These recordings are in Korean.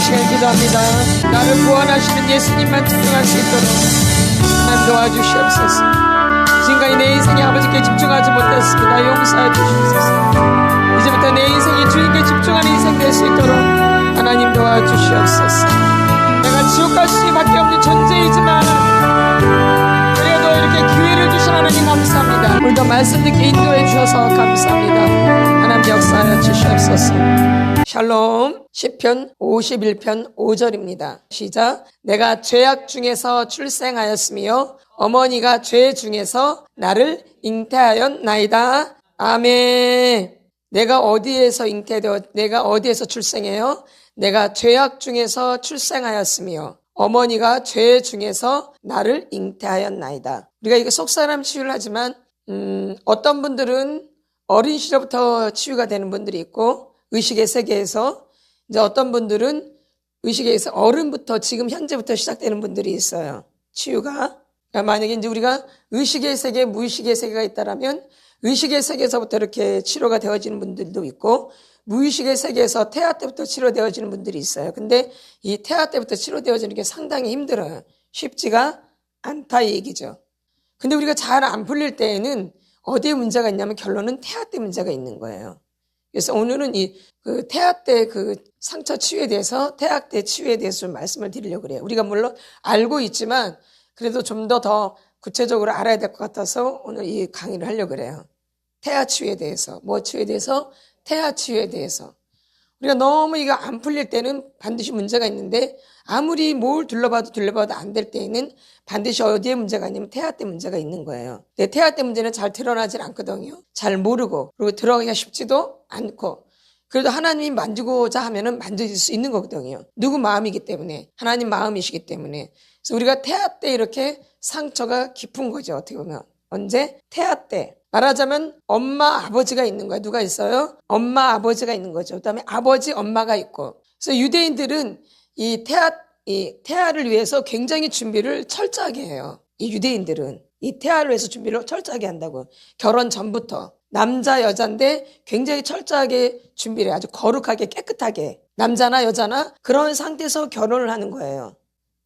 시간 기도합니다. 나를 구원하시는 예수님만 집중할 수 있도록 하나님 도와주시옵소서. 지금까지 내 인생에 아버지께 집중하지 못했습니다. 용서해 주시옵소서. 이제부터 내 인생이 주님께 집중하는 인생 될 수 있도록 하나님 도와주시옵소서. 내가 지옥 갈 수밖에 없는 존재이지만 그래도 이렇게 기회를 주신 하나님 감사합니다. 오늘도 말씀 듣게 인도해 주셔서 감사합니다. 하나님 역사하여 주시옵소서. 샬롬. 시편 51편 5절입니다. 시작. 내가 죄악 중에서 출생하였으며 어머니가 죄 중에서 나를 잉태하였나이다. 아멘. 내가 어디에서 출생해요? 내가 죄악 중에서 출생하였으며 어머니가 죄 중에서 나를 잉태하였나이다. 우리가 이거 속사람 치유를 하지만 어떤 분들은 어린 시절부터 치유가 되는 분들이 있고 의식의 세계에서 이제 어떤 분들은 의식에서 어른부터 지금 현재부터 시작되는 분들이 있어요. 치유가. 그러니까 만약에 이제 우리가 의식의 세계, 무의식의 세계가 있다라면 의식의 세계에서부터 이렇게 치료가 되어지는 분들도 있고 무의식의 세계에서 태아 때부터 치료되어지는 분들이 있어요. 근데 이 태아 때부터 치료되어지는 게 상당히 힘들어요. 쉽지가 않다 이 얘기죠. 근데 우리가 잘 안 풀릴 때에는 어디에 문제가 있냐면 결론은 태아 때 문제가 있는 거예요. 그래서 오늘은 태아 때 상처 치유에 대해서, 태아 때 치유에 대해서 좀 말씀을 드리려고 그래요. 우리가 물론 알고 있지만 그래도 좀 더 구체적으로 알아야 될 것 같아서 오늘 이 강의를 하려고 그래요. 태아 치유에 대해서. 뭐 치유에 대해서? 태아 치유에 대해서. 우리가 너무 이거 안 풀릴 때는 반드시 문제가 있는데 아무리 뭘 둘러봐도 안 될 때에는 반드시 어디에 문제가 있냐면 태아 때 문제가 있는 거예요. 근데 태아 때 문제는 잘 드러나질 않거든요. 잘 모르고 그리고 들어가기가 쉽지도 않고 그래도 하나님이 만지고자 하면은 만져질 수 있는 거거든요. 누구 마음이기 때문에 하나님 마음이시기 때문에 그래서 우리가 태아 때 이렇게 상처가 깊은 거죠. 어떻게 보면 언제? 태아 때. 말하자면 엄마 아버지가 있는 거야. 누가 있어요? 엄마 아버지가 있는 거죠. 그다음에 아버지 엄마가 있고. 그래서 유대인들은 이 태아를 위해서 굉장히 준비를 철저하게 해요. 이 유대인들은 이 태아를 위해서 준비를 철저하게 한다고. 결혼 전부터 남자 여자인데 굉장히 철저하게 준비를 해요. 아주 거룩하게 깨끗하게 남자나 여자나 그런 상태에서 결혼을 하는 거예요.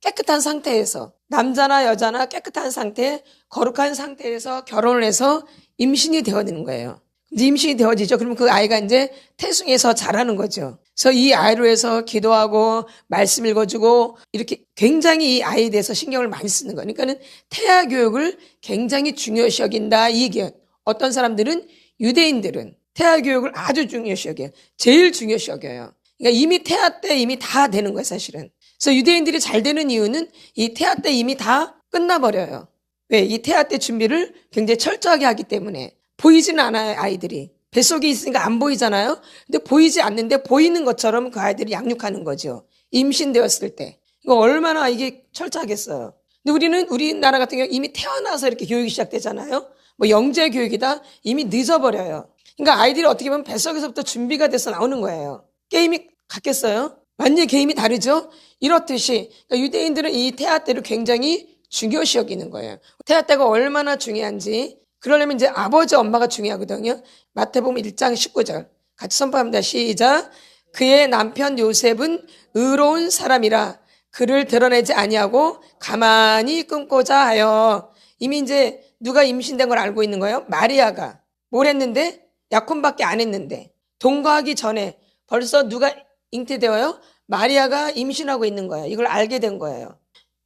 깨끗한 상태에서 남자나 여자나 깨끗한 상태, 거룩한 상태에서 결혼을 해서 임신이 되어지는 거예요. 이제 임신이 되어지죠. 그러면 그 아이가 이제 태중에서 자라는 거죠. 그래서 이 아이로 해서 기도하고 말씀 읽어주고 이렇게 굉장히 이 아이에 대해서 신경을 많이 쓰는 거예요. 그러니까는 태아 교육을 굉장히 중요시 여긴다. 이게 어떤 사람들은 유대인들은 태아 교육을 아주 중요시 여겨요. 제일 중요시 여겨요. 그러니까 이미 태아 때 이미 다 되는 거예요, 사실은. 그래서 유대인들이 잘 되는 이유는 이 태아 때 이미 다 끝나버려요. 왜? 이 태아 때 준비를 굉장히 철저하게 하기 때문에 보이지는 않아요, 아이들이. 뱃속에 있으니까 안 보이잖아요. 근데 보이지 않는데 보이는 것처럼 그 아이들이 양육하는 거죠. 임신되었을 때. 이거 얼마나 이게 철저하겠어요. 근데 우리나라 같은 경우 이미 태어나서 이렇게 교육이 시작되잖아요. 뭐 영재 교육이다? 이미 늦어버려요. 그러니까 아이들이 어떻게 보면 뱃속에서부터 준비가 돼서 나오는 거예요. 게임이 같겠어요? 완전히 게임이 다르죠? 이렇듯이 그러니까 유대인들은 이 태아 때를 굉장히 중요시 여기는 거예요. 태아 때가 얼마나 중요한지 그러려면 이제 아버지 엄마가 중요하거든요. 마태복음 1장 19절 같이 선포합니다. 시작. 그의 남편 요셉은 의로운 사람이라 그를 드러내지 아니하고 가만히 끊고자 하여. 이미 이제 누가 임신된 걸 알고 있는 거예요? 마리아가 뭘 했는데? 약혼밖에 안 했는데 동거하기 전에 벌써 누가 잉태되어요? 마리아가 임신하고 있는 거예요. 이걸 알게 된 거예요.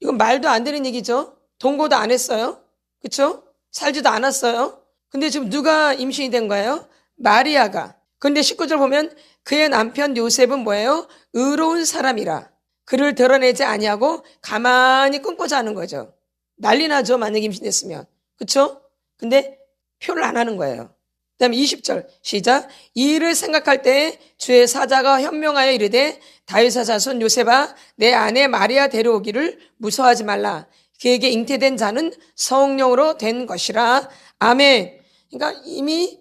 이건 말도 안 되는 얘기죠. 동거도 안 했어요. 그렇죠? 살지도 않았어요. 근데 지금 누가 임신이 된 거예요? 마리아가. 근데 19절 보면 그의 남편 요셉은 뭐예요? 의로운 사람이라 그를 드러내지 아니하고 가만히 끊고자 하는 거죠. 난리 나죠. 만약에 임신했으면. 그렇죠? 근데 표를 안 하는 거예요. 그 다음에 20절 시작. 이 일을 생각할 때에 주의 사자가 현명하여 이르되 다윗의 자손 요셉아 내 아내 마리아 데려오기를 무서워하지 말라. 그에게 잉태된 자는 성령으로 된 것이라. 아멘. 그러니까 이미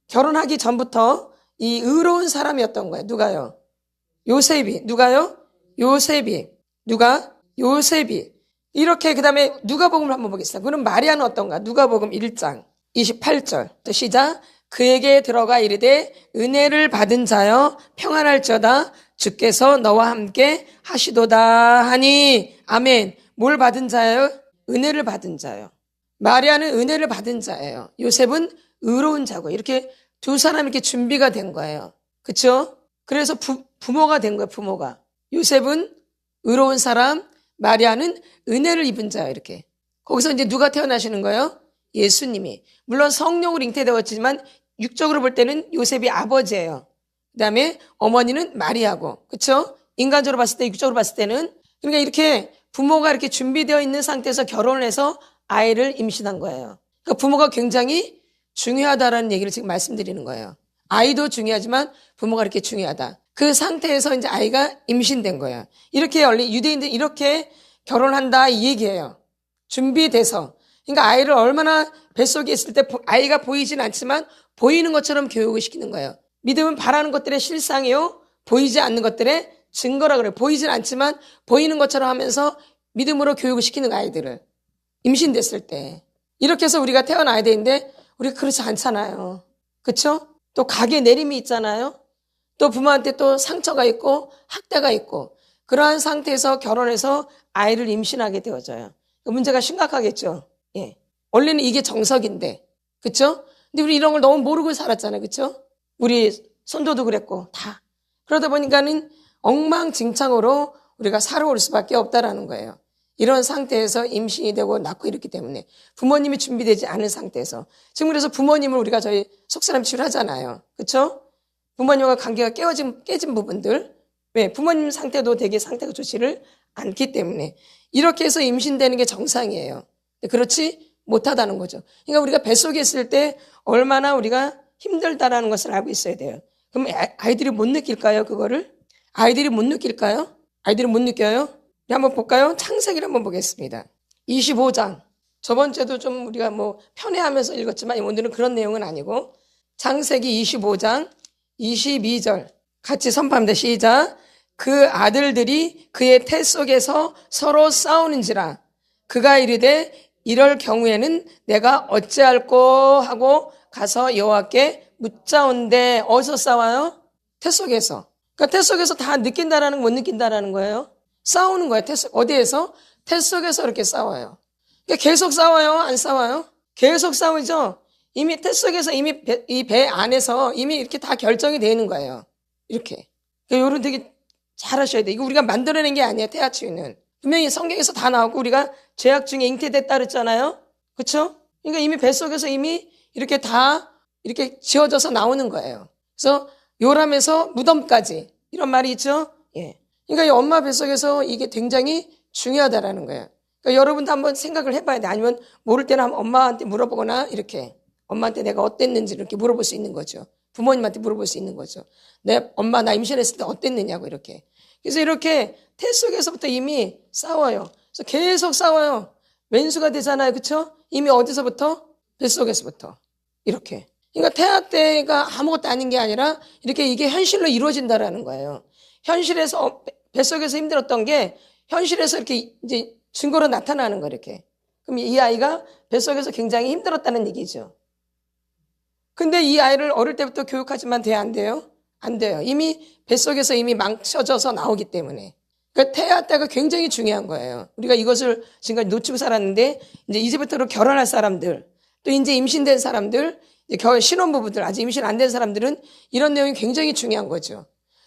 결혼하기 전부터 이 의로운 사람이었던 거예요. 누가요? 요셉이. 누가요? 요셉이. 누가? 요셉이. 이렇게 그 다음에 누가복음을 한번 보겠습니다. 그럼 마리아는 어떤가? 누가복음 1장 28절 시작. 그에게 들어가 이르되 은혜를 받은 자여 평안할지어다 주께서 너와 함께 하시도다 하니 아멘. 뭘 받은 자예요? 은혜를 받은 자예요. 마리아는 은혜를 받은 자예요. 요셉은 의로운 자고 이렇게 두 사람이 이렇게 준비가 된 거예요. 그렇죠? 그래서 부모가 된 거예요. 부모가. 요셉은 의로운 사람, 마리아는 은혜를 입은 자예요. 이렇게. 거기서 이제 누가 태어나시는 거예요? 예수님이. 물론 성령으로 잉태되었지만 육적으로 볼 때는 요셉이 아버지예요. 그다음에 어머니는 마리아고. 그렇죠? 인간적으로 봤을 때, 육적으로 봤을 때는. 그러니까 이렇게 부모가 이렇게 준비되어 있는 상태에서 결혼을 해서 아이를 임신한 거예요. 그러니까 부모가 굉장히 중요하다라는 얘기를 지금 말씀드리는 거예요. 아이도 중요하지만 부모가 이렇게 중요하다. 그 상태에서 이제 아이가 임신된 거예요. 이렇게 원래 유대인들 이렇게 결혼한다 이 얘기예요. 준비돼서. 그러니까 아이를 얼마나 뱃속에 있을 때 아이가 보이진 않지만 보이는 것처럼 교육을 시키는 거예요. 믿음은 바라는 것들의 실상이요. 보이지 않는 것들의 증거라 그래요. 보이진 않지만 보이는 것처럼 하면서 믿음으로 교육을 시키는 아이들을. 임신됐을 때. 이렇게 해서 우리가 태어나야 되는데 우리가 그렇지 않잖아요. 그렇죠? 또 각의 내림이 있잖아요. 또 부모한테 또 상처가 있고 학대가 있고 그러한 상태에서 결혼해서 아이를 임신하게 되어져요. 문제가 심각하겠죠. 예. 원래는 이게 정석인데. 그렇죠? 근데 우리 이런 걸 너무 모르고 살았잖아요. 그렇죠? 우리 손도도 그랬고 다. 그러다 보니까는 엉망진창으로 우리가 살아올 수밖에 없다라는 거예요. 이런 상태에서 임신이 되고 낳고 이렇기 때문에 부모님이 준비되지 않은 상태에서 지금 그래서 부모님을 우리가 저희 속사람 치료하잖아요. 그렇죠? 부모님과 관계가 깨진 부분들 왜 부모님 상태도 되게 상태가 좋지를 않기 때문에 이렇게 해서 임신되는 게 정상이에요. 그렇지 못하다는 거죠. 그러니까 우리가 뱃속에 있을 때 얼마나 우리가 힘들다라는 것을 알고 있어야 돼요. 그럼 아이들이 못 느낄까요? 그거를? 아이들이 못 느낄까요? 아이들이 못 느껴요? 한번 볼까요? 창세기를 한번 보겠습니다. 25장. 저번 주에도 좀 우리가 편애하면서 읽었지만 오늘은 그런 내용은 아니고 창세기 25장 22절 같이 선포합니다. 시작. 그 아들들이 그의 태 속에서 서로 싸우는지라 그가 이르되 이럴 경우에는 내가 어찌할꼬 하고 가서 여호와께 묻자온대. 어디서 싸워요? 태 속에서. 그러니까 태 속에서 다 느낀다라는 거 못 느낀다라는 거예요. 싸우는 거예요. 어디에서? 태 속에서 이렇게 싸워요. 그러니까 계속 싸워요? 안 싸워요? 계속 싸우죠? 이미 태 속에서 이미 이 배 안에서 이미 이렇게 다 결정이 되는 거예요. 이렇게. 그러니까 요런 되게 잘 하셔야 돼. 이거 우리가 만들어낸 게 아니에요. 태아치유는. 분명히 성경에서 다 나오고 우리가 죄악 중에 잉태됐다 그랬잖아요. 그렇죠? 그러니까 이미 뱃속에서 이미 이렇게 다 이렇게 지어져서 나오는 거예요. 그래서 요람에서 무덤까지 이런 말이 있죠. 예. 그러니까 이 엄마 뱃속에서 이게 굉장히 중요하다라는 거예요. 그러니까 여러분도 한번 생각을 해봐야 돼. 아니면 모를 때는 한번 엄마한테 물어보거나 이렇게 엄마한테 내가 어땠는지 이렇게 물어볼 수 있는 거죠. 부모님한테 물어볼 수 있는 거죠. 내 엄마 나 임신했을 때 어땠느냐고 이렇게. 그래서 이렇게 태 속에서부터 이미 싸워요. 그래서 계속 싸워요. 왼수가 되잖아요. 그렇죠? 이미 어디서부터? 뱃속에서부터. 이렇게. 그러니까 태아 때가 아무것도 아닌 게 아니라 이렇게 이게 현실로 이루어진다라는 거예요. 현실에서 뱃속에서 힘들었던 게 현실에서 이렇게 이제 증거로 나타나는 거 이렇게. 그럼 이 아이가 뱃속에서 굉장히 힘들었다는 얘기죠. 근데 이 아이를 어릴 때부터 교육하지만 돼야 안 돼요? 안 돼요. 이미 뱃속에서 이미 망쳐져서 나오기 때문에. 그러니까 태아 때가 굉장히 중요한 거예요. 우리가 이것을 지금까지 놓치고 살았는데 이제부터 결혼할 사람들, 또 이제 임신된 사람들, 이제 신혼부부들, 아직 임신 안 된 사람들은 이런 내용이 굉장히 중요한 거죠.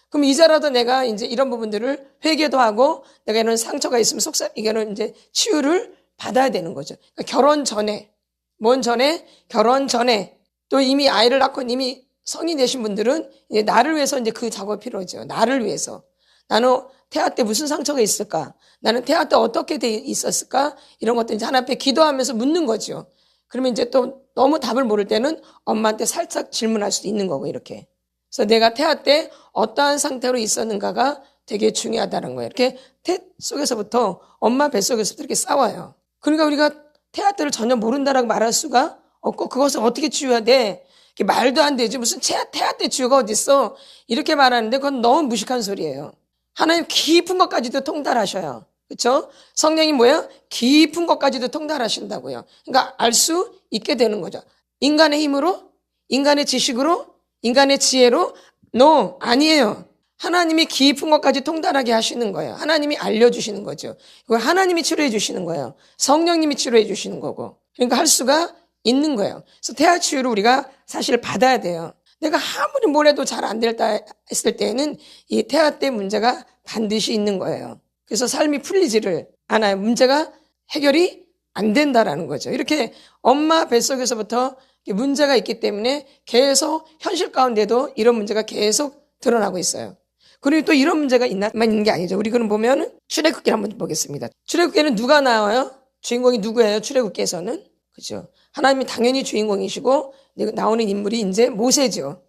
그럼 이제라도 내가 이제 이런 부분들을 회개도 하고 내가 이런 상처가 있으면 이거는 이제 치유를 받아야 되는 거죠. 그러니까 결혼 전에, 뭔 전에? 결혼 전에 또 이미 아이를 낳고 이미 성인 되신 분들은 이제 나를 위해서 이제 그 작업이 필요하죠. 나를 위해서. 나는 태아 때 무슨 상처가 있을까? 나는 태아 때 어떻게 돼 있었을까? 이런 것들 이제 하나님 앞에 기도하면서 묻는 거죠. 그러면 이제 또 너무 답을 모를 때는 엄마한테 살짝 질문할 수도 있는 거고 이렇게. 그래서 내가 태아 때 어떠한 상태로 있었는가가 되게 중요하다는 거예요. 이렇게 태 속에서부터 엄마 뱃속에서부터 이렇게 싸워요. 그러니까 우리가 태아 때를 전혀 모른다라고 말할 수가 없고 그것을 어떻게 치유해야 돼? 말도 안 되지. 무슨 태아 때 치유가 어딨어? 이렇게 말하는데 그건 너무 무식한 소리예요. 하나님 깊은 것까지도 통달하셔요. 그렇죠? 성령이 뭐예요? 깊은 것까지도 통달하신다고요. 그러니까 알 수 있게 되는 거죠. 인간의 힘으로? 인간의 지식으로? 인간의 지혜로? No, 아니에요. 하나님이 깊은 것까지 통달하게 하시는 거예요. 하나님이 알려주시는 거죠. 이걸 하나님이 치료해 주시는 거예요. 성령님이 치료해 주시는 거고. 그러니까 할 수가 있는 거예요. 그래서 태아 치유를 우리가 사실 받아야 돼요. 내가 아무리 뭘 해도 잘 안 됐다 했을 때에는 이 태아 때 문제가 반드시 있는 거예요. 그래서 삶이 풀리지를 않아요. 문제가 해결이 안 된다라는 거죠. 이렇게 엄마 뱃속에서부터 문제가 있기 때문에 계속 현실 가운데도 이런 문제가 계속 드러나고 있어요. 그리고 또 이런 문제가 있는 게 아니죠. 우리 그럼 보면 출애굽기를 한번 보겠습니다. 출애굽기에는 누가 나와요? 주인공이 누구예요? 출애굽기에서는. 그죠? 하나님이 당연히 주인공이시고 나오는 인물이 이제 모세죠.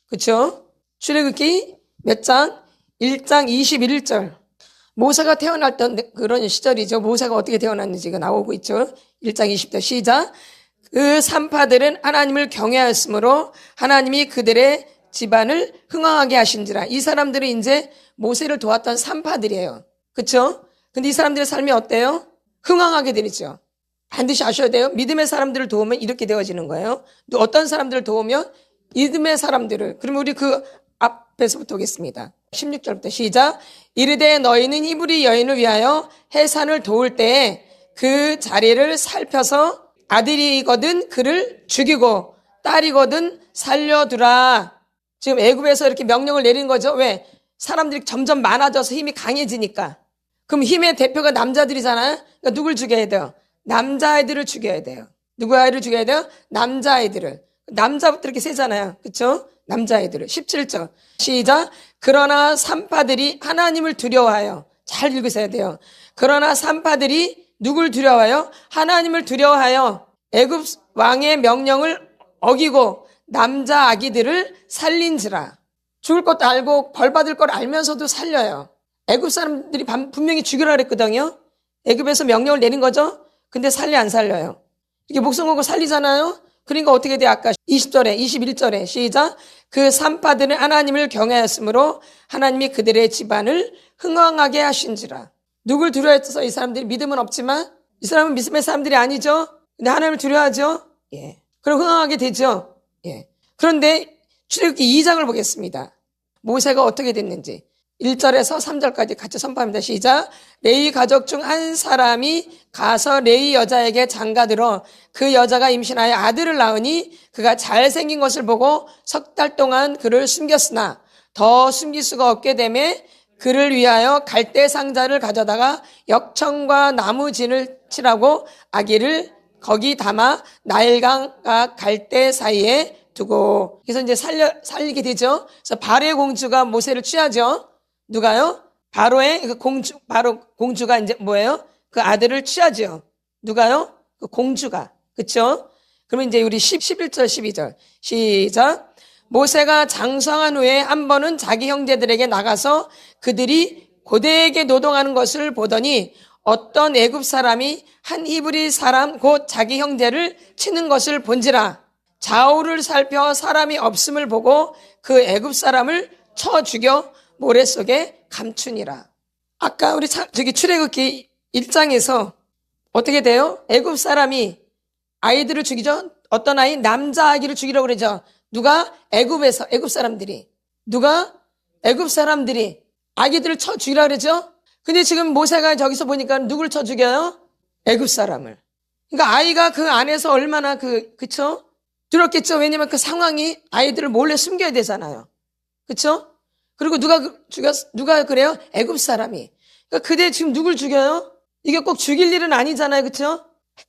그렇죠? 출애굽기 몇 장? 1장 21절. 모세가 태어났던 그런 시절이죠. 모세가 어떻게 태어났는지가 나오고 있죠. 1장 20절 시작. 그 산파들은 하나님을 경외하였으므로 하나님이 그들의 집안을 흥왕하게 하신지라. 이 사람들은 이제 모세를 도왔던 산파들이에요. 그렇죠? 근데 이 사람들의 삶이 어때요? 흥왕하게 되죠. 반드시 아셔야 돼요. 믿음의 사람들을 도우면 이렇게 되어지는 거예요. 또 어떤 사람들을 도우면 믿음의 사람들을. 그러면 우리 그 앞에서부터 오겠습니다. 16절부터 시작. 이르되 너희는 히브리 여인을 위하여 해산을 도울 때에 그 자리를 살펴서 아들이거든 그를 죽이고 딸이거든 살려두라. 지금 애굽에서 이렇게 명령을 내린 거죠. 왜? 사람들이 점점 많아져서 힘이 강해지니까. 그럼 힘의 대표가 남자들이잖아요. 그러니까 누굴 죽여야 돼요? 남자아이들을 죽여야 돼요. 누구 아이를 죽여야 돼요? 남자아이들을. 남자부터 이렇게 세잖아요. 그렇죠? 남자아이들을. 17절 시작. 그러나 산파들이 하나님을 두려워하여. 잘 읽으셔야 돼요. 그러나 산파들이 누굴 두려워하여? 하나님을 두려워하여 애굽 왕의 명령을 어기고 남자 아기들을 살린지라. 죽을 것도 알고 벌 받을 걸 알면서도 살려요. 애굽 사람들이 분명히 죽이라 그랬거든요. 애굽에서 명령을 내린 거죠. 근데 살려 안 살려요. 이게 목숨 걸고 살리잖아요. 그러니까 어떻게 돼? 아까 20절에 21절에 시작. 그 산파들은 하나님을 경외하였으므로 하나님이 그들의 집안을 흥왕하게 하신지라. 누굴 두려워해서 이 사람들이 믿음은 없지만 이 사람은 믿음의 사람들이 아니죠. 근데 하나님을 두려워하죠. 예. 그럼 흥왕하게 되죠. 예. 그런데 출애굽기 2장을 보겠습니다. 모세가 어떻게 됐는지 1절에서 3절까지 같이 선포합니다. 시작. 레위 가족 중 한 사람이 가서 레위 여자에게 장가들어 그 여자가 임신하여 아들을 낳으니 그가 잘생긴 것을 보고 석 달 동안 그를 숨겼으나 더 숨길 수가 없게 되매 그를 위하여 갈대 상자를 가져다가 역청과 나무진을 칠하고 아기를 거기 담아 나일강과 갈대 사이에 두고. 그래서 이제 살리게 되죠. 그래서 바로의 공주가 모세를 취하죠. 누가요? 바로의 그 공주가 이제 뭐예요? 그 아들을 취하죠. 누가요? 그 공주가. 그쵸? 그러면 이제 우리 11절, 12절. 시작. 모세가 장성한 후에 한 번은 자기 형제들에게 나가서 그들이 고대에게 노동하는 것을 보더니 어떤 애굽 사람이 한 히브리 사람 곧 자기 형제를 치는 것을 본지라. 좌우를 살펴 사람이 없음을 보고 그 애굽 사람을 쳐 죽여 모래 속에 감추니라. 아까 우리 저기 출애굽기 1장에서 어떻게 돼요? 애굽 사람이 아이들을 죽이죠. 어떤 아이? 남자 아기를 죽이라고 그러죠. 누가? 애굽에서 애굽 사람들이. 누가? 애굽 사람들이 아기들을 쳐 죽이라고 그러죠. 근데 지금 모세가 저기서 보니까 누굴 쳐 죽여요? 애굽 사람을. 그러니까 아이가 그 안에서 얼마나 그쵸? 들었겠죠. 왜냐면 그 상황이 아이들을 몰래 숨겨야 되잖아요. 그쵸? 그리고 누가 그래요? 애굽 사람이. 그러니까 그대 지금 누굴 죽여요? 이게 꼭 죽일 일은 아니잖아요. 그쵸?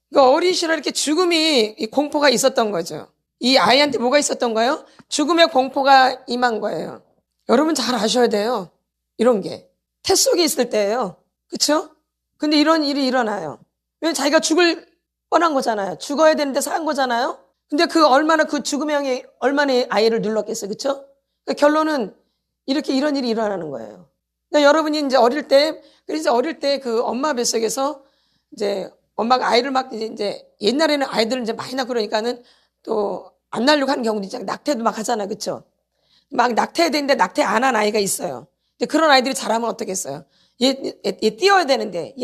그러니까 어린 시절에 이렇게 죽음이 공포가 있었던 거죠. 이 아이한테 뭐가 있었던 거예요? 죽음의 공포가 임한 거예요. 여러분 잘 아셔야 돼요. 이런 게. 태 속에 있을 때예요. 그쵸? 근데 이런 일이 일어나요. 왜냐면 자기가 죽을 뻔한 거잖아요. 죽어야 되는데 산 거잖아요. 근데 얼마나 그 죽음의 형이 얼마나 아이를 눌렀겠어요. 그쵸? 그러니까 결론은 이런 일이 일어나는 거예요. 그러니까 여러분이 이제 어릴 때 그 엄마 뱃속에서 이제 엄마가 아이를 막 이제 옛날에는 아이들은 이제 많이 낳고 그러니까는 또 안 낳으려고 하는 경우도 있잖아요. 낙태도 막 하잖아요. 그쵸? 막 낙태해야 되는데 낙태 안 한 아이가 있어요. 근데 그런 아이들이 자라면 어떻겠어요? 얘 뛰어야 되는데,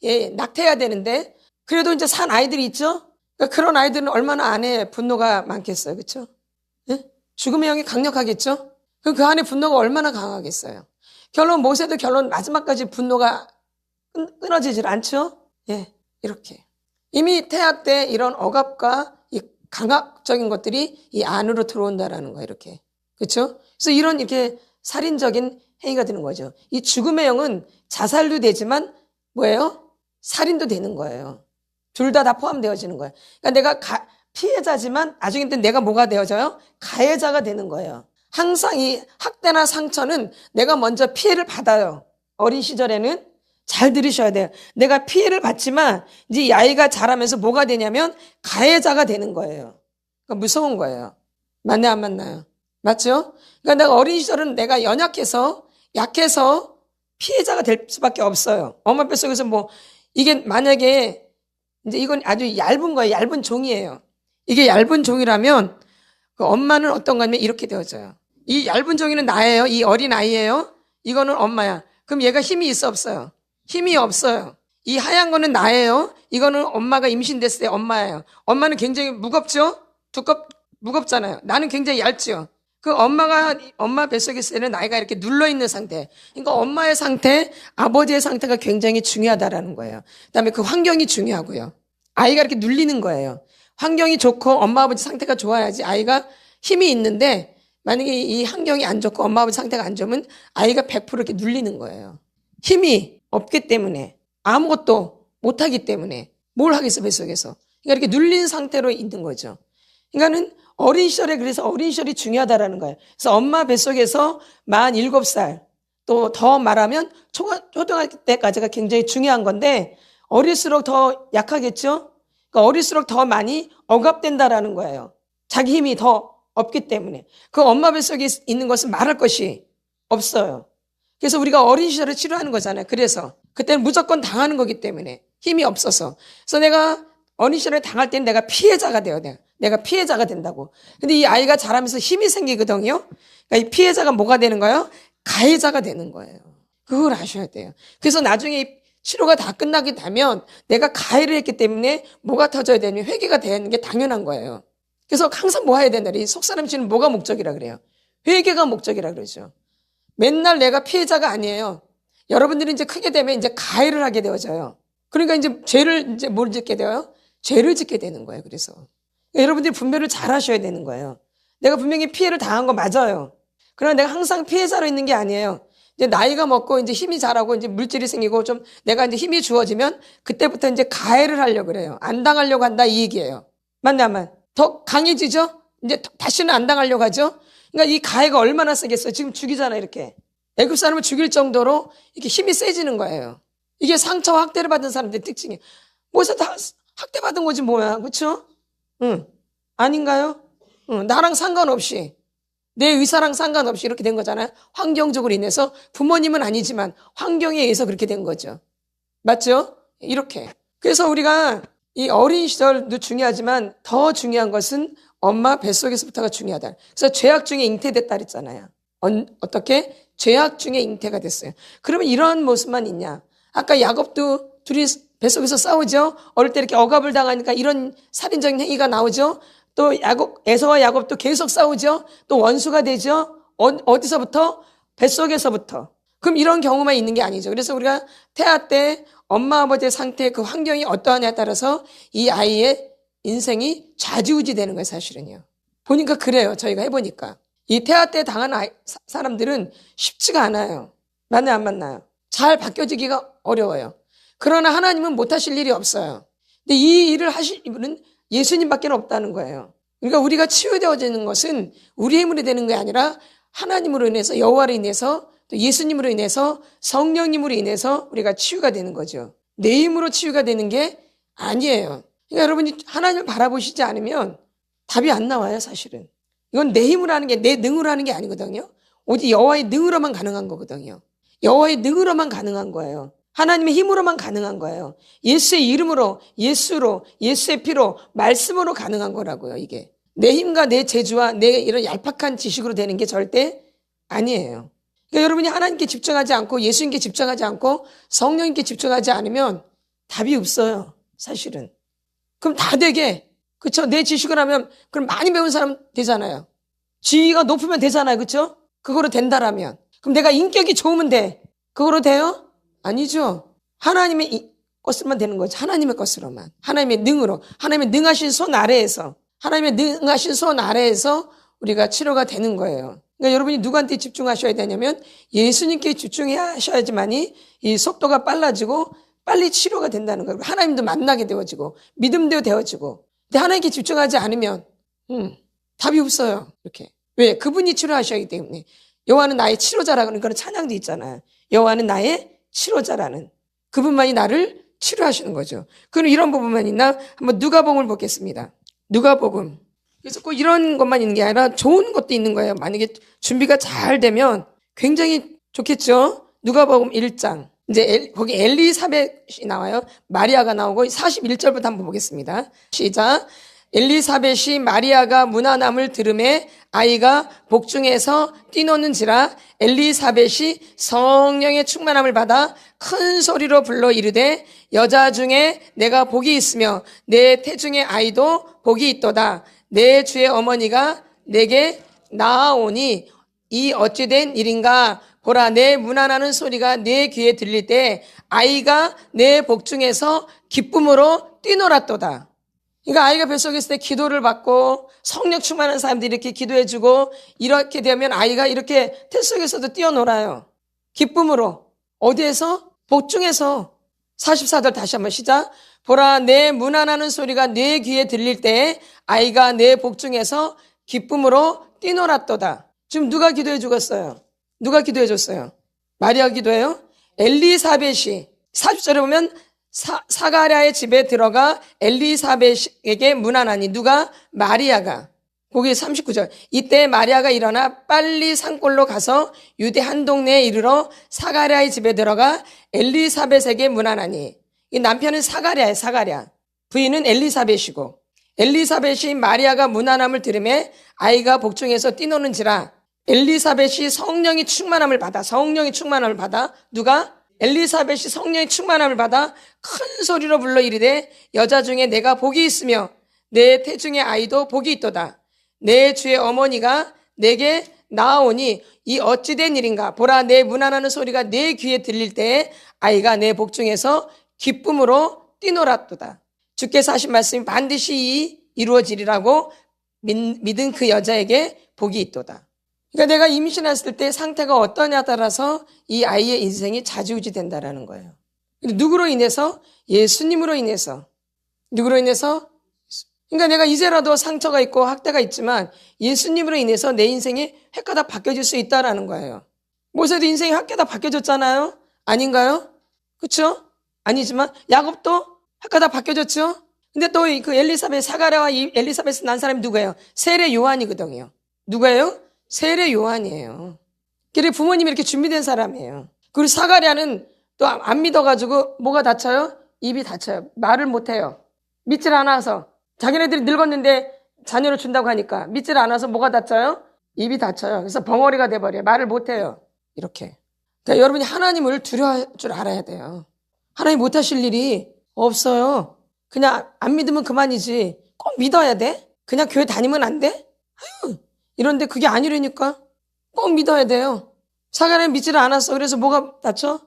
얘 낙태해야 되는데, 그래도 이제 산 아이들이 있죠? 그러니까 그런 아이들은 얼마나 안에 분노가 많겠어요. 그쵸? 예? 죽음의 영이 강력하겠죠? 그럼 그 안에 분노가 얼마나 강하겠어요. 결론 모세도 결론 마지막까지 분노가 끊어지질 않죠. 예, 이렇게 이미 태아 때 이런 억압과 이 강압적인 것들이 이 안으로 들어온다라는 거예요. 이렇게 그렇죠. 그래서 이런 이렇게 살인적인 행위가 되는 거죠. 이 죽음의 영은 자살도 되지만 뭐예요? 살인도 되는 거예요. 둘 다 포함되어지는 거예요. 그러니까 내가 피해자지만 나중에 내가 뭐가 되어져요? 가해자가 되는 거예요. 항상 이 학대나 상처는 내가 먼저 피해를 받아요. 어린 시절에는 잘 들으셔야 돼요. 내가 피해를 받지만 이제 이 아이가 자라면서 뭐가 되냐면 가해자가 되는 거예요. 그러니까 무서운 거예요. 맞네 안 맞나요? 맞죠? 그러니까 내가 어린 시절은 내가 연약해서 약해서 피해자가 될 수밖에 없어요. 엄마 뱃속에서 뭐 이게 만약에 이제 이건 아주 얇은 거예요. 얇은 종이에요. 이게 얇은 종이라면 그 엄마는 어떤가 하면 이렇게 되어져요. 이 얇은 종이는 나예요. 이 어린 아이예요. 이거는 엄마야. 그럼 얘가 힘이 있어 없어요? 힘이 없어요. 이 하얀 거는 나예요. 이거는 엄마가 임신됐을 때 엄마예요. 엄마는 굉장히 무겁죠? 무겁잖아요. 나는 굉장히 얇지요. 그 엄마 뱃속에 있을 때는 나이가 이렇게 눌러있는 상태. 그러니까 엄마의 상태, 아버지의 상태가 굉장히 중요하다라는 거예요. 그 다음에 그 환경이 중요하고요. 아이가 이렇게 눌리는 거예요. 환경이 좋고 엄마 아버지 상태가 좋아야지 아이가 힘이 있는데 만약에 이 환경이 안 좋고 엄마 아버지 상태가 안 좋으면 아이가 100% 이렇게 눌리는 거예요. 힘이 없기 때문에 아무것도 못하기 때문에 뭘 하겠어 뱃속에서. 그러니까 이렇게 눌린 상태로 있는 거죠. 그러니까는 어린 시절에 그래서 어린 시절이 중요하다라는 거예요. 그래서 엄마 뱃속에서 만 7살 또 더 말하면 초등학교 때까지가 굉장히 중요한 건데 어릴수록 더 약하겠죠? 그러니까 어릴수록 더 많이 억압된다라는 거예요. 자기 힘이 더 없기 때문에. 그 엄마 뱃속에 있는 것은 말할 것이 없어요. 그래서 우리가 어린 시절을 치료하는 거잖아요. 그래서 그때는 무조건 당하는 거기 때문에 힘이 없어서. 그래서 내가 어린 시절에 당할 때는 내가 피해자가 되어야 돼요. 내가 피해자가 된다고. 근데 이 아이가 자라면서 힘이 생기거든요. 그러니까 이 피해자가 뭐가 되는 거예요? 가해자가 되는 거예요. 그걸 아셔야 돼요. 그래서 나중에 치료가 다 끝나게 되면 내가 가해를 했기 때문에 뭐가 터져야 되냐면 회개가 되는 게 당연한 거예요. 그래서 항상 뭐 해야 된다. 이 속사람 씨는 뭐가 목적이라 그래요? 회개가 목적이라 그러죠. 맨날 내가 피해자가 아니에요. 여러분들이 이제 크게 되면 이제 가해를 하게 되어져요. 그러니까 이제 죄를 이제 뭘 짓게 돼요? 죄를 짓게 되는 거예요. 그래서 여러분들이 분별을 잘 하셔야 되는 거예요. 내가 분명히 피해를 당한 거 맞아요. 그러나 내가 항상 피해자로 있는 게 아니에요. 이제 나이가 먹고 이제 힘이 자라고 이제 물질이 생기고 좀 내가 이제 힘이 주어지면 그때부터 이제 가해를 하려고 그래요. 안 당하려고 한다 이 얘기예요. 맞나 안 맞나? 더 강해지죠? 이제 다시는 안 당하려고 하죠? 그러니까 이 가해가 얼마나 세겠어요? 지금 죽이잖아 이렇게. 애굽 사람을 죽일 정도로 이렇게 힘이 세지는 거예요. 이게 상처와 학대를 받은 사람들의 특징이에요. 뭐서 다 학대받은 거지 뭐야. 그렇죠? 응. 아닌가요? 응. 나랑 상관없이 내 의사랑 상관없이 이렇게 된 거잖아요. 환경적으로 인해서 부모님은 아니지만 환경에 의해서 그렇게 된 거죠. 맞죠? 이렇게. 그래서 우리가 이 어린 시절도 중요하지만 더 중요한 것은 엄마 뱃속에서부터가 중요하다. 그래서 죄악 중에 잉태됐다 그랬잖아요. 어떻게? 죄악 중에 잉태가 됐어요. 그러면 이런 모습만 있냐? 아까 야곱도 둘이 뱃속에서 싸우죠? 어릴 때 이렇게 억압을 당하니까 이런 살인적인 행위가 나오죠? 또 에서와 야곱도 계속 싸우죠? 또 원수가 되죠? 어디서부터? 뱃속에서부터. 그럼 이런 경우만 있는 게 아니죠. 그래서 우리가 태아 때 엄마 아버지의 상태 그 환경이 어떠하냐에 따라서 이 아이의 인생이 좌지우지 되는 거예요. 사실은요. 보니까 그래요. 저희가 해보니까. 이 태아 때 당한 사람들은 쉽지가 않아요. 맞나요? 안 맞나요? 잘 바뀌어지기가 어려워요. 그러나 하나님은 못하실 일이 없어요. 근데 이 일을 하실 분은 예수님밖에 없다는 거예요. 그러니까 우리가 치유되어지는 것은 우리의 힘으로 되는 게 아니라 하나님으로 인해서 여호와로 인해서 또 예수님으로 인해서 성령님으로 인해서 우리가 치유가 되는 거죠. 내 힘으로 치유가 되는 게 아니에요. 그러니까 여러분이 하나님을 바라보시지 않으면 답이 안 나와요. 사실은. 이건 내 힘으로 하는 게 내 능으로 하는 게 아니거든요. 오직 여호와의 능으로만 가능한 거거든요. 여호와의 능으로만 가능한 거예요. 하나님의 힘으로만 가능한 거예요. 예수의 이름으로, 예수로, 예수의 피로, 말씀으로 가능한 거라고요, 이게. 내 힘과 내 재주와 내 이런 얄팍한 지식으로 되는 게 절대 아니에요. 그러니까 여러분이 하나님께 집중하지 않고 예수님께 집중하지 않고 성령님께 집중하지 않으면 답이 없어요, 사실은. 그럼 다 되게, 그쵸? 내 지식을 하면 그럼 많이 배운 사람 되잖아요. 지위가 높으면 되잖아요, 그쵸? 그거로 된다라면. 그럼 내가 인격이 좋으면 돼. 그거로 돼요? 아니죠. 하나님의 것으로만 되는 거죠. 하나님의 것으로만. 하나님의 능으로. 하나님의 능하신 손 아래에서. 하나님의 능하신 손 아래에서 우리가 치료가 되는 거예요. 그러니까 여러분이 누구한테 집중하셔야 되냐면 예수님께 집중하셔야지만이 이 속도가 빨라지고 빨리 치료가 된다는 거예요. 하나님도 만나게 되어지고 믿음도 되어지고. 근데 하나님께 집중하지 않으면 답이 없어요. 이렇게. 왜? 그분이 치료하셔야 하기 때문에. 여호와는 나의 치료자라는 그런 찬양도 있잖아요. 여호와는 나의 치료자라는. 그분만이 나를 치료하시는 거죠. 그럼 이런 부분만 있나? 한번 누가복음을 보겠습니다. 누가복음. 그래서 꼭 이런 것만 있는 게 아니라 좋은 것도 있는 거예요. 만약에 준비가 잘 되면 굉장히 좋겠죠. 누가복음 1장. 이제 거기 엘리사벳이 나와요. 마리아가 나오고 41절부터 한번 보겠습니다. 시작. 엘리사벳이 마리아가 문화남을 들음에 아이가 복중에서 뛰노는지라 엘리사벳이 성령의 충만함을 받아 큰 소리로 불러 이르되 여자 중에 내가 복이 있으며 내 태중의 아이도 복이 있도다. 내 주의 어머니가 내게 나아오니 이 어찌된 일인가. 보라, 내 문안하는 소리가 내 귀에 들릴 때 아이가 내 복중에서 기쁨으로 뛰놀았도다. 그러니까 아이가 뱃속에 있을 때 기도를 받고 성령 충만한 사람들이 이렇게 기도해주고 이렇게 되면 아이가 이렇게 태 속에서도 뛰어놀아요. 기쁨으로. 어디에서? 복중에서. 44절 다시 한번 시작. 보라, 내 문안하는 소리가 내 귀에 들릴 때 아이가 내 복중에서 기쁨으로 뛰놀았도다. 지금 누가 기도해 주겠어요? 누가 기도해 줬어요? 마리아가 기도해요? 엘리사벳이 40절에 보면 사가랴의 집에 들어가 엘리사벳에게 문안하니 누가? 마리아가. 거기 39절. 이때 마리아가 일어나 빨리 산골로 가서 유대 한 동네에 이르러 사가랴의 집에 들어가 엘리사벳에게 문안하니. 이 남편은 사가랴예요. 사가랴. 부인은 엘리사벳이고. 엘리사벳이 마리아가 문안함을 들으며 아이가 복중에서 뛰노는지라 엘리사벳이 성령의 충만함을 받아 누가? 엘리사벳이 성령의 충만함을 받아 큰 소리로 불러 이르되 여자 중에 내가 복이 있으며 내 태중의 아이도 복이 있도다. 내 주의 어머니가 내게 나아오니 이 어찌된 일인가. 보라, 내 문안하는 소리가 내 귀에 들릴 때 아이가 내 복중에서 기쁨으로 뛰놀았도다. 주께서 하신 말씀이 반드시 이루어지리라고 믿은 그 여자에게 복이 있도다. 그러니까 내가 임신했을 때 상태가 어떠냐에 따라서 이 아이의 인생이 좌지우지 된다라는 거예요. 근데 누구로 인해서? 예수님으로 인해서. 누구로 인해서? 그러니까 내가 이제라도 상처가 있고 학대가 있지만 예수님으로 인해서 내 인생이 획가다 바뀌어질 수 있다라는 거예요. 모세도 인생이 획가다 바뀌어졌잖아요. 아닌가요? 그렇죠? 아니지만 야곱도 획가다 바뀌어졌죠. 근데 또 그 엘리사벳 사가랴와 이 엘리사벳을 낳은 사람이 누구예요? 세례 요한이거든요. 누구예요? 세례 요한이에요. 그래 부모님이 이렇게 준비된 사람이에요. 그리고 사가랴는 또 안 믿어가지고 뭐가 다쳐요? 입이 다쳐요. 말을 못해요. 믿질 않아서. 자기네들이 늙었는데 자녀를 준다고 하니까 믿질 않아서 뭐가 다쳐요? 입이 다쳐요. 그래서 벙어리가 돼버려요. 말을 못해요. 이렇게. 그러니까 여러분이 하나님을 두려워할 줄 알아야 돼요. 하나님 못하실 일이 없어요. 그냥 안 믿으면 그만이지. 꼭 믿어야 돼? 그냥 교회 다니면 안 돼? 아유, 이런데 그게 아니라니까. 꼭 믿어야 돼요. 사가랴는 믿지를 않았어. 그래서 뭐가 다쳐?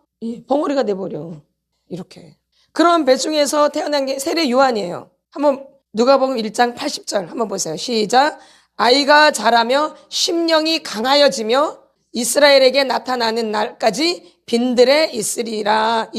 벙어리가 돼버려. 이렇게. 그런 배 중에서 태어난 게 세례 요한이에요. 한번 누가복음 1장 80절 한번 보세요. 시작. 아이가 자라며 심령이 강하여지며 이스라엘에게 나타나는 날까지 빈들에 있으니라.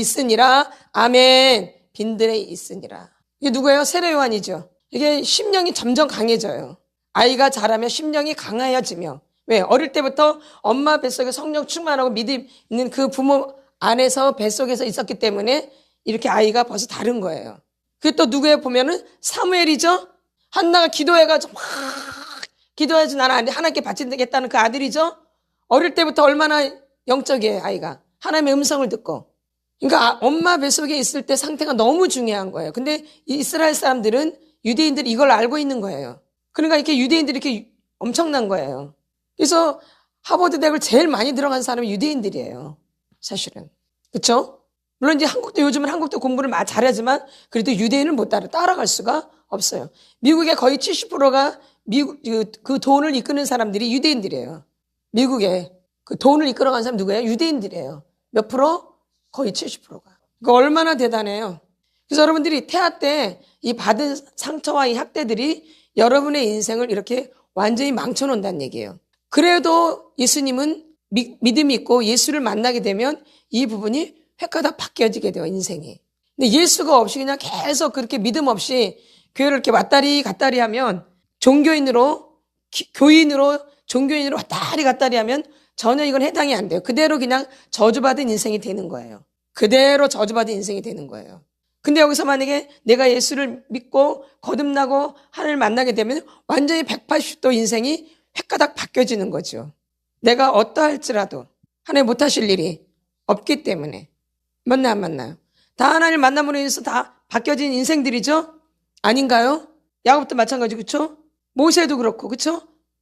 아멘. 빈들에 있으니라. 이게 누구예요? 세례 요한이죠. 이게 심령이 점점 강해져요. 아이가 자라며 심령이 강하여지며. 왜? 어릴 때부터 엄마 뱃속에 성령 충만하고 믿음 있는 그 부모 안에서 뱃속에서 있었기 때문에 이렇게 아이가 벌써 다른 거예요. 그게 또 누구에 보면은 사무엘이죠. 한나가 기도해가지고 막 기도해서 나는 하나님께 바치겠다는 그 아들이죠. 어릴 때부터 얼마나 영적이에요, 아이가. 하나님의 음성을 듣고. 그러니까 엄마 뱃속에 있을 때 상태가 너무 중요한 거예요. 근데 이스라엘 사람들은 유대인들이 이걸 알고 있는 거예요. 그러니까 이렇게 유대인들이 이렇게 엄청난 거예요. 그래서 하버드 대학을 제일 많이 들어간 사람이 유대인들이에요. 사실은. 그렇죠? 물론 이제 요즘은 한국도 공부를 잘하지만 그래도 유대인을 못 따라갈 수가 없어요. 미국의 거의 70%가 미국 그 돈을 이끄는 사람들이 유대인들이에요. 미국에 그 돈을 이끌어간 사람 누구예요? 유대인들이에요. 몇 프로? 거의 70%가. 그 얼마나 대단해요. 그래서 여러분들이 태아 때 이 받은 상처와 이 학대들이 여러분의 인생을 이렇게 완전히 망쳐놓는다는 얘기예요. 그래도 예수님은 믿음이 있고 예수를 만나게 되면 이 부분이 획가닥 바뀌어지게 돼요, 인생이. 근데 예수가 없이 그냥 계속 그렇게 믿음 없이 교회를 이렇게 왔다리 갔다리 하면 종교인으로 왔다리 갔다리 하면 전혀 이건 해당이 안 돼요. 그대로 그냥 저주받은 인생이 되는 거예요. 그대로 저주받은 인생이 되는 거예요. 근데 여기서 만약에 내가 예수를 믿고 거듭나고 하나님을 만나게 되면 완전히 180도 인생이 획가닥 바뀌어지는 거죠. 내가 어떠할지라도 하나님 못하실 일이 없기 때문에. 맞나요, 안 맞나요? 다 하나님을 만남으로 인해서 다 바뀌어진 인생들이죠? 아닌가요? 야곱도 마찬가지, 그렇죠? 모세도 그렇고, 그렇죠?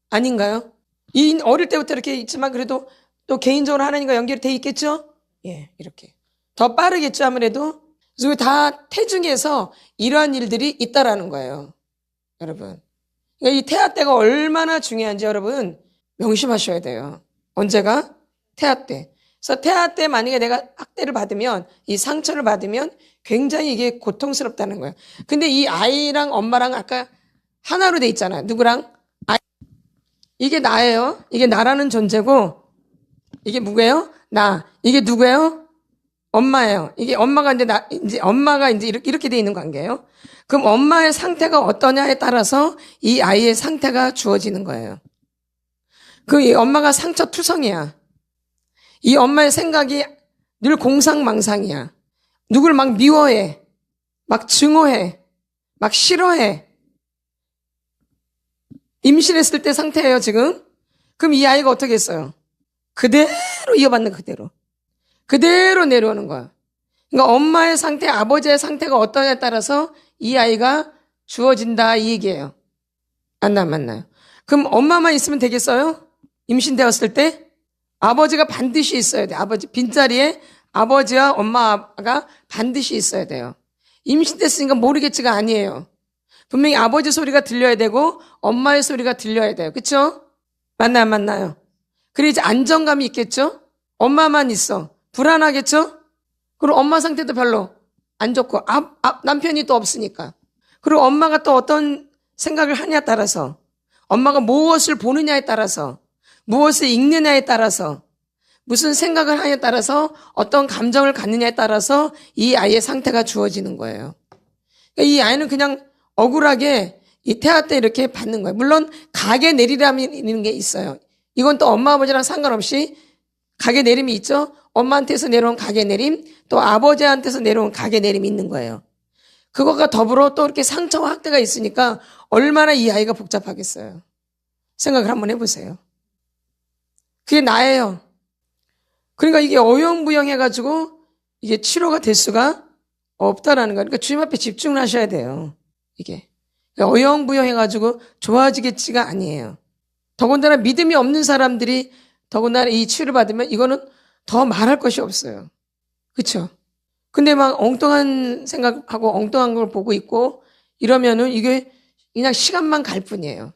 아닌가요? 이 어릴 때부터 이렇게 있지만 그래도 또 개인적으로 하나님과 연결이 돼 있겠죠? 예, 이렇게. 더 빠르겠죠, 아무래도? 그래서 다 태중에서 이러한 일들이 있다라는 거예요. 여러분. 그러니까 이 태아 때가 얼마나 중요한지 여러분 명심하셔야 돼요. 언제가? 태아 때. 그래서 태아 때 만약에 내가 학대를 받으면, 이 상처를 받으면 굉장히 이게 고통스럽다는 거예요. 근데 이 아이랑 엄마랑 아까 하나로 돼 있잖아요. 누구랑? 이게 나예요. 이게 나라는 존재고, 이게 누구예요? 나. 이게 누구예요? 엄마예요. 이게 엄마가 엄마가 이제 이렇게 돼 있는 관계예요. 그럼 엄마의 상태가 어떠냐에 따라서 이 아이의 상태가 주어지는 거예요. 이 엄마가 상처투성이야. 이 엄마의 생각이 늘 공상망상이야. 누굴 막 미워해. 막 증오해. 막 싫어해. 임신했을 때 상태예요, 지금. 그럼 이 아이가 어떻게 했어요? 그대로 이어받는 그대로. 그대로 내려오는 거야. 그러니까 엄마의 상태, 아버지의 상태가 어떠냐에 따라서 이 아이가 주어진다 이 얘기예요. 맞나요? 그럼 엄마만 있으면 되겠어요? 임신되었을 때? 아버지가 반드시 있어야 돼. 아버지 빈자리에 아버지와 엄마가 반드시 있어야 돼요. 임신됐으니까 모르겠지가 아니에요. 분명히 아버지 소리가 들려야 되고 엄마의 소리가 들려야 돼요. 그렇죠? 맞나요? 그래 이제 안정감이 있겠죠? 엄마만 있어. 불안하겠죠? 그리고 엄마 상태도 별로 안 좋고 남편이 또 없으니까. 그리고 엄마가 또 어떤 생각을 하냐에 따라서, 엄마가 무엇을 보느냐에 따라서, 무엇을 읽느냐에 따라서, 무슨 생각을 하냐에 따라서, 어떤 감정을 갖느냐에 따라서 이 아이의 상태가 주어지는 거예요. 그러니까 이 아이는 그냥 억울하게 이 태아 때 이렇게 받는 거예요. 물론 가게 내리라는 게 있어요. 이건 또 엄마 아버지랑 상관없이 가게 내림이 있죠. 엄마한테서 내려온 가게 내림, 또 아버지한테서 내려온 가게 내림이 있는 거예요. 그거가 더불어 또 이렇게 상처와 학대가 있으니까 얼마나 이 아이가 복잡하겠어요. 생각을 한번 해보세요. 그게 나예요. 그러니까 이게 어영부영해가지고 이게 치료가 될 수가 없다라는 거예요. 그러니까 주님 앞에 집중을 하셔야 돼요. 이게 어영부영해가지고 좋아지겠지가 아니에요. 더군다나 믿음이 없는 사람들이 더군다나 이 치료를 받으면 이거는 더 말할 것이 없어요. 그렇죠? 근데 막 엉뚱한 생각하고 엉뚱한 걸 보고 있고 이러면은 이게 그냥 시간만 갈 뿐이에요.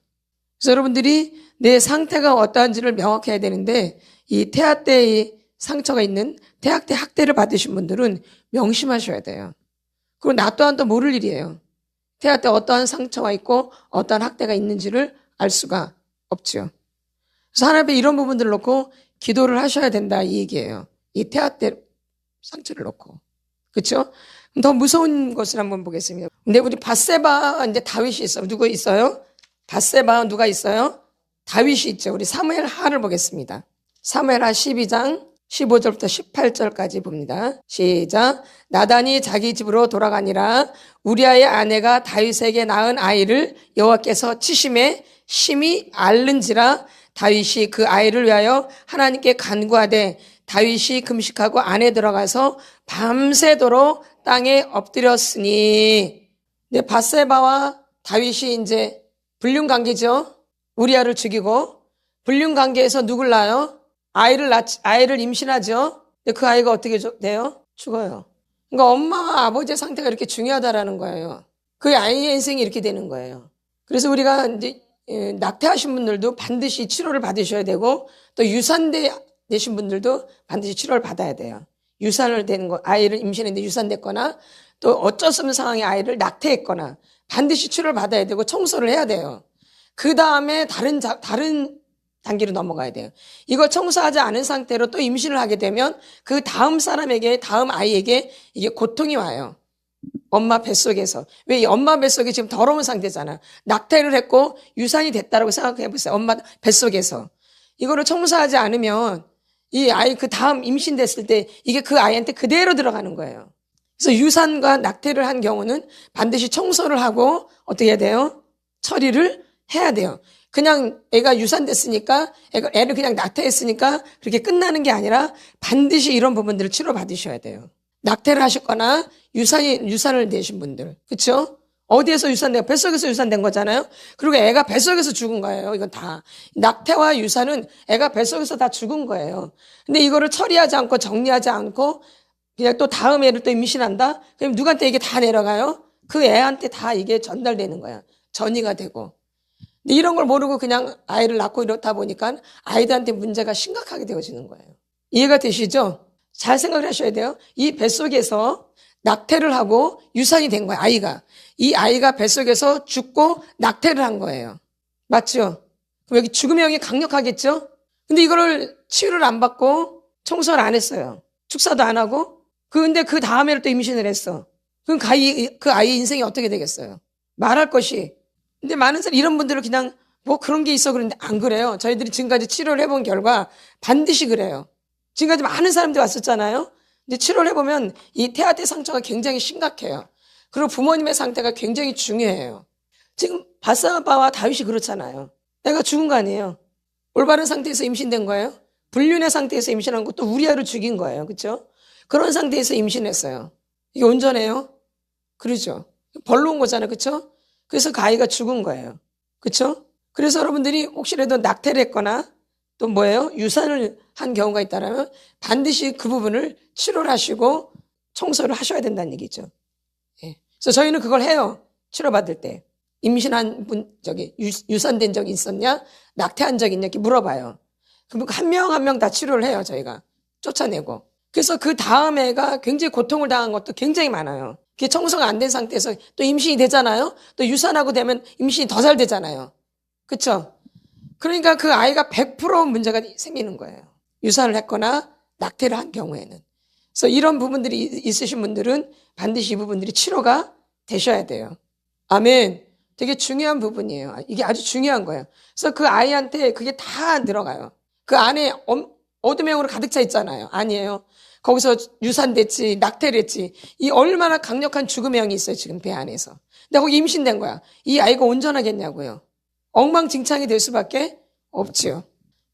그래서 여러분들이 내 상태가 어떠한지를 명확해야 되는데, 이 태아 때의 상처가 있는 태아 때 학대를 받으신 분들은 명심하셔야 돼요. 그리고 나 또한 또 모를 일이에요. 태아 때 어떠한 상처가 있고 어떠한 학대가 있는지를 알 수가 없죠. 그래서 하나님 앞에 이런 부분들을 놓고 기도를 하셔야 된다 이 얘기예요. 이 태아 때 상처를 놓고. 그렇죠? 더 무서운 것을 한번 보겠습니다. 근데 우리 밧세바 이제 다윗이 있어요. 누구 있어요? 밧세바 누가 있어요? 다윗이 있죠. 우리 사무엘하를 보겠습니다. 사무엘하 12장 15절부터 18절까지 봅니다. 시작. 나단이 자기 집으로 돌아가니라. 우리아의 아내가 다윗에게 낳은 아이를 여호와께서 치심에 심히 앓는지라. 다윗이 그 아이를 위하여 하나님께 간구하되 다윗이 금식하고 안에 들어가서 밤새도록 땅에 엎드렸으니. 네, 밧세바와 다윗이 이제 불륜 관계죠. 우리아를 죽이고 불륜 관계에서 누굴 낳아요? 아이를 임신하죠. 근데 그 아이가 어떻게 돼요? 죽어요. 그러니까 엄마와 아버지의 상태가 이렇게 중요하다라는 거예요. 그 아이의 인생이 이렇게 되는 거예요. 그래서 우리가 이제 낙태하신 분들도 반드시 치료를 받으셔야 되고 또 유산되신 분들도 반드시 치료를 받아야 돼요. 유산을 되는 거, 아이를 임신했는데 유산됐거나 또 어쩔 수 없는 상황에 아이를 낙태했거나 반드시 치료를 받아야 되고 청소를 해야 돼요. 그 다음에 다른 단계로 넘어가야 돼요. 이걸 청소하지 않은 상태로 또 임신을 하게 되면 그 다음 사람에게, 다음 아이에게 이게 고통이 와요. 엄마 뱃속에서. 왜 이 엄마 뱃속이 지금 더러운 상태잖아. 낙태를 했고 유산이 됐다라고 생각해 보세요. 엄마 뱃속에서. 이거를 청소하지 않으면 이 아이 그 다음 임신됐을 때 이게 그 아이한테 그대로 들어가는 거예요. 그래서 유산과 낙태를 한 경우는 반드시 청소를 하고 어떻게 해야 돼요? 처리를 해야 돼요. 그냥 애가 유산됐으니까, 애를 그냥 낙태했으니까 그렇게 끝나는 게 아니라 반드시 이런 부분들을 치료받으셔야 돼요. 낙태를 하셨거나 유산을 내신 분들. 그쵸? 어디에서 유산돼요? 뱃속에서 유산된 거잖아요? 그리고 애가 뱃속에서 죽은 거예요. 이건 다. 낙태와 유산은 애가 뱃속에서 다 죽은 거예요. 근데 이거를 처리하지 않고 정리하지 않고 그냥 또 다음 애를 또 임신한다? 그럼 누구한테 이게 다 내려가요? 그 애한테 다 이게 전달되는 거야. 전이가 되고. 근데 이런 걸 모르고 그냥 아이를 낳고 이렇다 보니까 아이들한테 문제가 심각하게 되어지는 거예요. 이해가 되시죠? 잘 생각을 하셔야 돼요. 이 뱃속에서 낙태를 하고 유산이 된 거예요, 아이가. 이 아이가 뱃속에서 죽고 낙태를 한 거예요. 맞죠? 그럼 여기 죽음의 영이 강력하겠죠? 근데 이거를 치유를 안 받고 청소를 안 했어요. 축사도 안 하고. 근데 그 다음에를 또 임신을 했어. 그럼 그 아이의 인생이 어떻게 되겠어요? 말할 것이. 근데 많은 사람 이런 분들은 그냥 뭐 그런 게 있어 그런데 안 그래요. 저희들이 지금까지 치료를 해본 결과 반드시 그래요. 지금까지 많은 사람들이 왔었잖아요. 근데 치료를 해보면 이 태아때 상처가 굉장히 심각해요. 그리고 부모님의 상태가 굉장히 중요해요. 지금 바사바와 다윗이 그렇잖아요. 애가 죽은 거 아니에요. 올바른 상태에서 임신된 거예요. 불륜의 상태에서 임신한 것도 우리아를 죽인 거예요. 그렇죠? 그런 상태에서 임신했어요. 이게 온전해요? 그러죠. 벌로 온 거잖아요. 그렇죠? 그래서 그 아이가 죽은 거예요. 그렇죠? 그래서 여러분들이 혹시라도 낙태를 했거나 또 뭐예요? 유산을 한 경우가 있다면 반드시 그 부분을 치료를 하시고 청소를 하셔야 된다는 얘기죠. 예. 그래서 저희는 그걸 해요. 치료받을 때. 임신한 분, 유산된 적이 있었냐? 낙태한 적이 있냐? 이렇게 물어봐요. 그럼 한 명 한 명 다 치료를 해요. 저희가. 쫓아내고. 그래서 그 다음 애가 굉장히 고통을 당한 것도 굉장히 많아요. 그게 청소가 안 된 상태에서 또 임신이 되잖아요. 또 유산하고 되면 임신이 더 잘 되잖아요. 그렇죠? 그러니까 그 아이가 100% 문제가 생기는 거예요. 유산을 했거나 낙태를 한 경우에는. 그래서 이런 부분들이 있으신 분들은 반드시 이 부분들이 치료가 되셔야 돼요. 아멘. 되게 중요한 부분이에요. 이게 아주 중요한 거예요. 그래서 그 아이한테 그게 다 들어가요. 그 안에 어둠의 영으로 가득 차 있잖아요. 아니에요. 거기서 유산됐지, 낙태를 했지. 이 얼마나 강력한 죽음의 영이 있어요, 지금 배 안에서. 근데 거기 임신된 거야. 이 아이가 온전하겠냐고요. 엉망진창이 될 수밖에 없지요.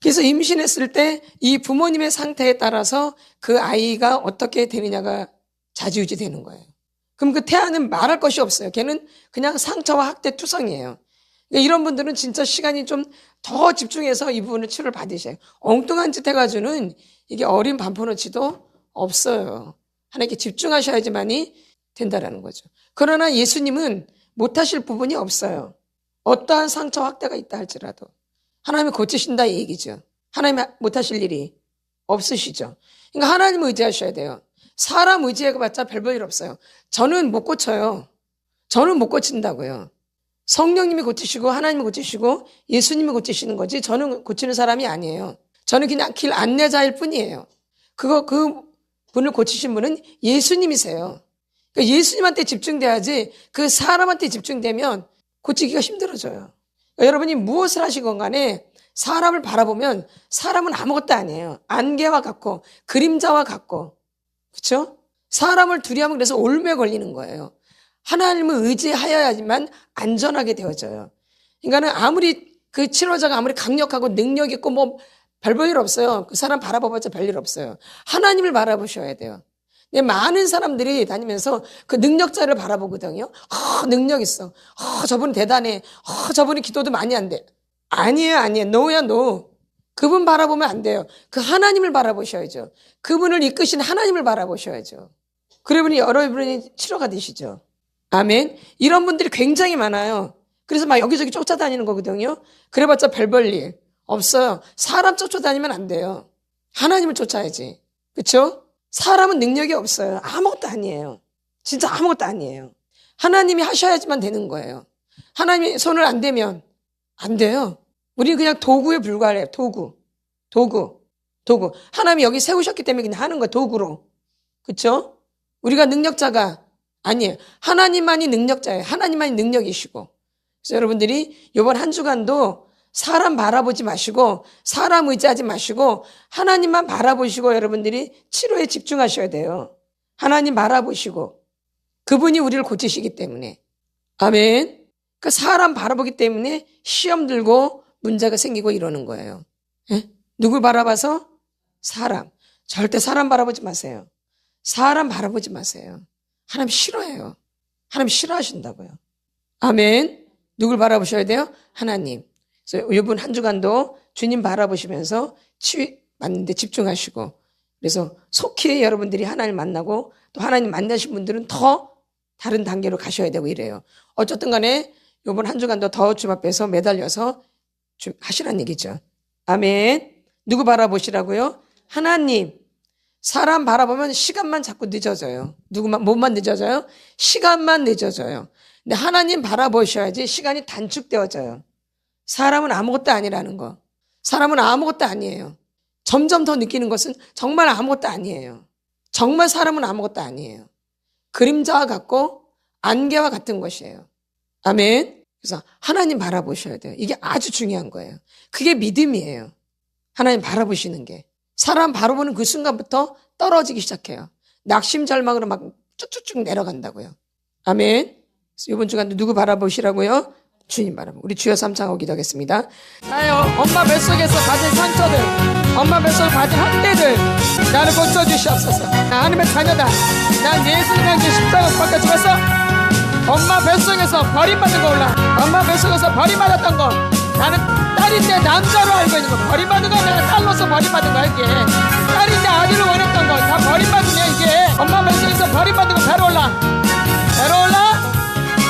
그래서 임신했을 때 이 부모님의 상태에 따라서 그 아이가 어떻게 되느냐가 좌지우지 되는 거예요. 그럼 그 태아는 말할 것이 없어요. 걔는 그냥 상처와 학대 투성이에요. 그러니까 이런 분들은 진짜 시간이 좀 더 집중해서 이 부분을 치료를 받으셔요. 엉뚱한 짓 해가지고는 이게 어린 반포너치도 없어요. 하나님께 집중하셔야지만이 된다라는 거죠. 그러나 예수님은 못하실 부분이 없어요. 어떠한 상처 확대가 있다 할지라도 하나님이 고치신다 이 얘기죠. 하나님이 못하실 일이 없으시죠. 그러니까 하나님을 의지하셔야 돼요. 사람 의지해봤자 별 볼 일 없어요. 저는 못 고쳐요. 저는 못 고친다고요. 성령님이 고치시고 하나님이 고치시고 예수님이 고치시는 거지 저는 고치는 사람이 아니에요. 저는 그냥 길 안내자일 뿐이에요. 그 분을 고치신 분은 예수님이세요. 그러니까 예수님한테 집중돼야지 그 사람한테 집중되면 고치기가 힘들어져요. 그러니까 여러분이 무엇을 하시건 간에 사람을 바라보면 사람은 아무것도 아니에요. 안개와 같고 그림자와 같고 그렇죠? 사람을 두려워하면 그래서 올무에 걸리는 거예요. 하나님을 의지하여야지만 안전하게 되어져요. 그러니까는 아무리 그 치료자가 아무리 강력하고 능력 있고 뭐 별 볼 일 없어요. 그 사람 바라봐봤자 별일 없어요. 하나님을 바라보셔야 돼요. 근데 많은 사람들이 다니면서 그 능력자를 바라보거든요. 능력 있어. 저분 대단해. 저분이 기도도 많이 한대. 아니에요. 노야 노. 그분 바라보면 안 돼요. 그 하나님을 바라보셔야죠. 그분을 이끄신 하나님을 바라보셔야죠. 그러분이 여러분이 치료가 되시죠. 아멘. 이런 분들이 굉장히 많아요. 그래서 막 여기저기 쫓아다니는 거거든요. 그래봤자 별 볼 일 없어요. 사람 쫓아다니면 안 돼요. 하나님을 쫓아야지. 그렇죠? 사람은 능력이 없어요. 아무것도 아니에요. 진짜 아무것도 아니에요. 하나님이 하셔야지만 되는 거예요. 하나님이 손을 안 대면 안 돼요. 우리는 그냥 도구에 불과해요. 도구. 하나님이 여기 세우셨기 때문에 그냥 하는 거예요. 도구로. 그렇죠? 우리가 능력자가 아니에요. 하나님만이 능력자예요. 하나님만이 능력이시고. 그래서 여러분들이 이번 한 주간도 사람 바라보지 마시고 사람 의지하지 마시고 하나님만 바라보시고 여러분들이 치료에 집중하셔야 돼요. 하나님 바라보시고 그분이 우리를 고치시기 때문에. 아멘. 그 사람 바라보기 때문에 시험 들고 문제가 생기고 이러는 거예요. 예? 누굴 바라봐서? 사람. 절대 사람 바라보지 마세요. 사람 바라보지 마세요. 하나님 싫어해요. 하나님 싫어하신다고요. 아멘. 누굴 바라보셔야 돼요? 하나님. 그래서 이번 한 주간도 주님 바라보시면서 치유 맞는 데 집중하시고 그래서 속히 여러분들이 하나님 만나고 또 하나님 만나신 분들은 더 다른 단계로 가셔야 되고 이래요. 어쨌든 간에 이번 한 주간도 더 주님 앞에서 매달려서 좀 하시라는 얘기죠. 아멘. 누구 바라보시라고요? 하나님. 사람 바라보면 시간만 자꾸 늦어져요. 뭐만 늦어져요? 시간만 늦어져요. 근데 하나님 바라보셔야지 시간이 단축되어져요. 사람은 아무것도 아니라는 거. 사람은 아무것도 아니에요. 점점 더 느끼는 것은 정말 아무것도 아니에요. 정말 사람은 아무것도 아니에요. 그림자와 같고 안개와 같은 것이에요. 아멘. 그래서 하나님 바라보셔야 돼요. 이게 아주 중요한 거예요. 그게 믿음이에요. 하나님 바라보시는 게. 사람 바라보는 그 순간부터 떨어지기 시작해요. 낙심 절망으로 막 쭉쭉쭉 내려간다고요. 아멘. 그래서 이번 주간도 누구 바라보시라고요? 주님 바라보고. 우리 주여 삼창하고 기도하겠습니다. 나의 엄마 뱃속에서 가진 상처들, 엄마 뱃속에 가진 학대들 나를 고쳐주시옵소서. 나 하나님의 자녀다. 난 예수님의 십자가 밖에 죽었어. 엄마 뱃속에서 버림받은 거 올라. 엄마 뱃속에서 버림받았던 거 나는 딸인데 남자로 알고 있는 거 버림받은 거 내가 딸로서 버림받은 거 이게 딸인데 아들을 원했던 거 다 버림받으냐 이게 엄마 뱃속에서 버림받은 거 배로 올라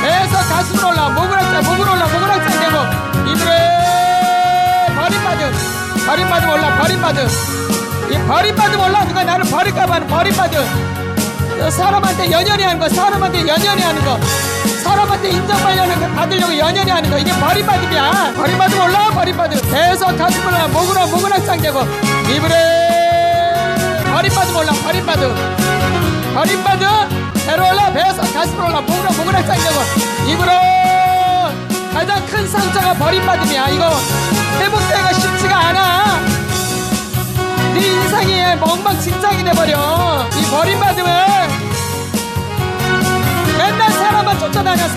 배에서 가슴으로 올라 목으로 올라 되고 입으로 버림받음 올라 이 버림받음 올라 누가 나를 버릴까봐 버림받음 사람한테 연연히 하는 거 사람한테 인정받으려고 연연히 하는 거 이게 버림받음이야. 버림받음 올라 배에서 가슴으로 올라 목으로 확장되고 입으로 버림받음 올라 버림받음 배로 올라 배에서 가슴으로 올라 목으로 확장되고 입으로 가장 큰 상처가 버림받음이야. 이거 회복되기가 쉽지가 않아. 네 인생이 엉망진창이 돼버려. 이 버림받음은 맨날 사람만 쫓아다녀.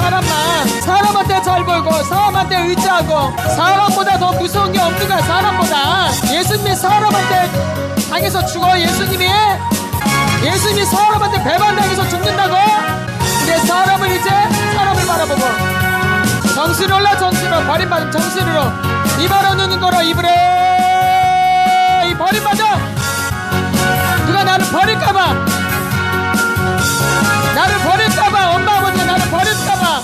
사람한테 잘 보이고 사람한테 의지하고 사람보다 더 무서운 게 없는 거야. 사람보다 예수님이 사람한테 당해서 죽어. 예수님이 사람한테 배반당해서 죽는다고. 근데 사람을 이제 사람을 바라보고 정신으로 올라 버림받음 정신으로 입으로 눈은 걸어 입으로 이 버림받음 누가 나를 버릴까봐 엄마 아버지가 나를 버릴까봐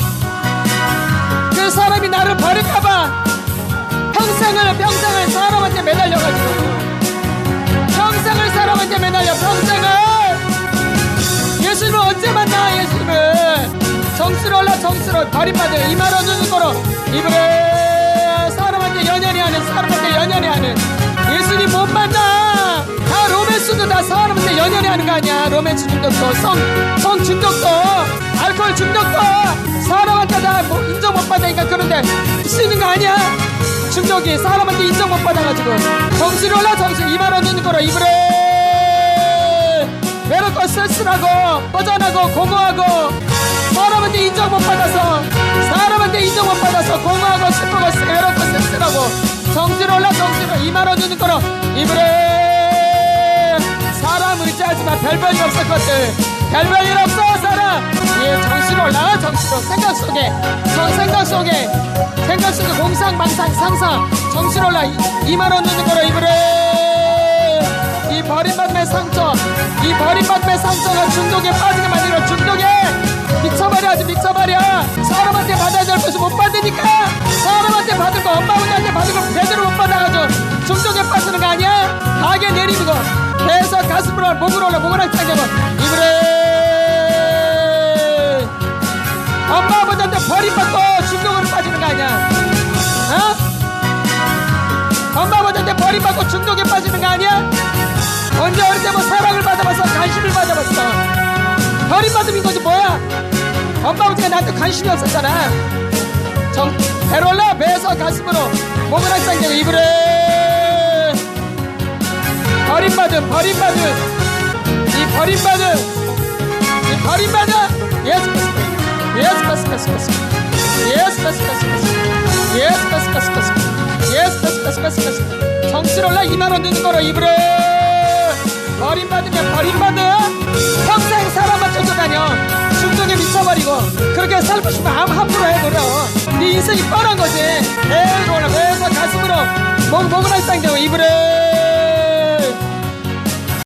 그 사람이 나를 버릴까봐 평생을 사람한테 매달려가지고 평생을 사람한테 매달려 평생을 예수님을 언제 만나. 예수님을 정수로 올라 버림받아 이마로 눈을 걸어 입으로 사람한테 연연히 하는 예수님 못 만나. 다 로맨스도 다 사람한테 연연히 하는 거 아니야. 로맨스 중독도 성 중독도 알코올 중독도 사람한테 다 인정 못 받으니까 그런데 쓰는 거 아니야. 중독이 사람한테 인정 못 받아가지고 정수로 올라 이마로 눈을 걸어 입으로 외롭고 쓸쓸하고 허전하고 공허하고 사람한테 인정 못 받아서 공허하고 슬프고 외롭고 쓸쓸하고 정지로 올라 이마로 눈을 걸어 입으로 사람 의지하지 마. 별 볼일 없을 것들 별 볼일 없어 사람. 예, 정신으로 올라 생각 속에 공상망상 상상 정신으로 올라 이마로 눈을 걸어 입으로 이 버림받음의 상처가 중독에 빠지게 만들어. 중독에 미쳐버려. 사람한테 받아야 될 것을 못 받으니까 가슴으로 목으로 올라 목을 확장되고 이불에 엄마 아버지한테 버림받고 중독으로 빠지는 거 아니야? 엄마 아버지한테 버림받고 중독에 빠지는 거 아니야? 언제 어릴 때 뭐 사랑을 받아봤어? 관심을 받아봤어? 버림받음인 거지 뭐야? 엄마 아버지가 나한테 관심이 없었잖아. 배로 올라 배에서 가슴으로 목을 확장되고 이불에 버림받음 이 버림받음 예수 정신 올라 2만원 드는 거로 이불에 버림받으면 버림받음 평생 사람만 쫓아다녀 중독에 미쳐버리고 그렇게 살고 싶으면 함부로 해버려. 네 인생이 뻔한 거지. 배로 올라 배에서 가슴으로 목을 확장되고 이불에